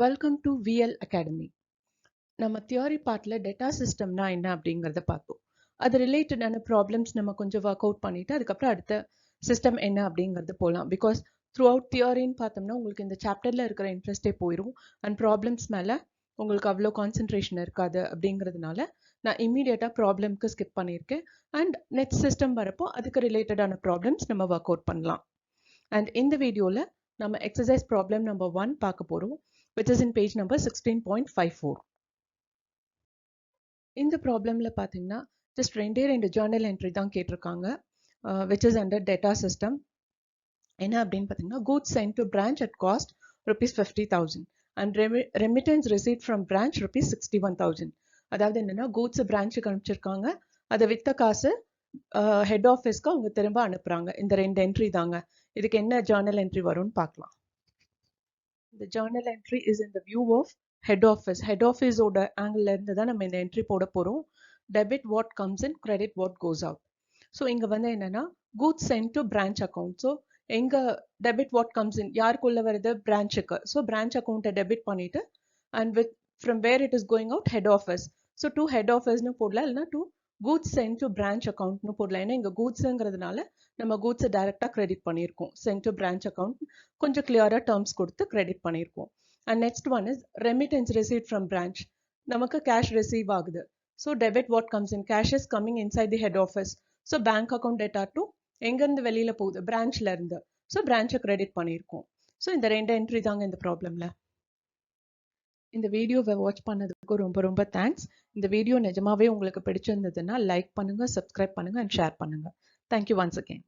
Welcome to VL academy. நம்ம theory பார்ட்ல data சிஸ்டம்னா என்ன அப்படிங்கிறத பார்த்தோம். அது ரிலேட்டடான ப்ராப்ளம்ஸ் நம்ம கொஞ்சம் ஒர்க் அவுட் பண்ணிட்டு அதுக்கப்புறம் அடுத்த சிஸ்டம் என்ன அப்படிங்கிறது போகலாம். பிகாஸ் த்ரூ அவுட் தியரின்னு பார்த்தோம்னா உங்களுக்கு இந்த சாப்டர்ல இருக்கிற இன்ட்ரெஸ்டே போயிடும் அண்ட் ப்ராப்ளம்ஸ் மேலே உங்களுக்கு அவ்வளோ கான்சென்ட்ரேஷன் இருக்காது. அப்படிங்கிறதுனால நான் இம்மீடியட்டாக ப்ராப்ளம்க்கு ஸ்கிப் பண்ணியிருக்கேன். அண்ட் நெக்ஸ்ட் சிஸ்டம் வரப்போ அதுக்கு ரிலேட்டடான ப்ராப்ளம்ஸ் நம்ம ஒர்க் அவுட் பண்ணலாம். அண்ட் இந்த வீடியோவில் நம்ம எக்ஸசைஸ் ப்ராப்ளம் நம்பர் 1 பார்க்க போகிறோம், which is in page number 16.54. இந்த ப்ராப்ளம்ல பார்த்தீங்கன்னா ஜஸ்ட் ரெண்டு ஜேர்னல் என்ட்ரி தான் கேட்டிருக்காங்க, which is under data system. என்ன அப்படின்னு பார்த்தீங்கன்னா goods sent to branch at cost ₹50,000 and remittance received from branch ₹61,000. அதாவது என்னன்னா கூட்ஸ் பிரான்ச்சுக்கு அனுப்பிச்சிருக்காங்க, அதை வித்த காசு ஹெட் ஆஃபீஸ்க்கு அவங்க திரும்ப அனுப்புறாங்க. இந்த ரெண்டு என்ட்ரி தாங்க. இதுக்கு என்ன ஜேர்னல் என்ட்ரி வரும்னு பார்க்கலாம். The journal entry is in the view of head office. Head office ஓட ஆங்கிள் இருந்து தான் நம்ம இந்த என்ட்ரி போட போறோம். Debit what comes in, credit what goes out. So இங்க வந்து என்னன்னா goods sent to branch account. So எங்க debit what comes in யாருக்குள்ள வருது, பிரான்ச்சுக்கு. ஸோ பிரான்ச் அக்கௌண்ட்டை டெபிட் பண்ணிட்டு and with from where it is going out, head office. So to head ஆஃபீஸ்னு போடலாம், இல்லைன்னா to goods sent to branch அக்கௌண்ட்னு போடலாம். ஏன்னா இங்க கூட்ஸுங்கிறதுனால நம்ம கூட்ஸை டைரக்டாக கிரெடிட் பண்ணியிருக்கோம். சென்ட் டு பிரான்ச் அக்கௌண்ட் கொஞ்சம் கிளியராக டேர்ம்ஸ் கொடுத்து கிரெடிட் பண்ணியிருக்கோம். And next one is remittance receive from branch. நமக்கு கேஷ் ரிசீவ் ஆகுது. So debit what comes in, cash is coming inside the head office. So bank account data to எங்கேருந்து வெளியில போகுது, பிரான்ச்ல இருந்து. ஸோ பிரான்ச்சை கிரெடிட் பண்ணியிருக்கோம். So இந்த ரெண்டு என்ட்ரி தாங்க இந்த ப்ராப்ளம்ல. இந்த வீடியோவை வாட்ச் பண்ணதுக்கு ரொம்ப ரொம்ப தேங்க்ஸ். இந்த வீடியோ நிஜமாவே உங்களுக்கு பிடிச்சிருந்ததுன்னா லைக் பண்ணுங்க, சப்ஸ்கிரைப் பண்ணுங்க அண்ட் ஷேர் பண்ணுங்க. Thank you once again.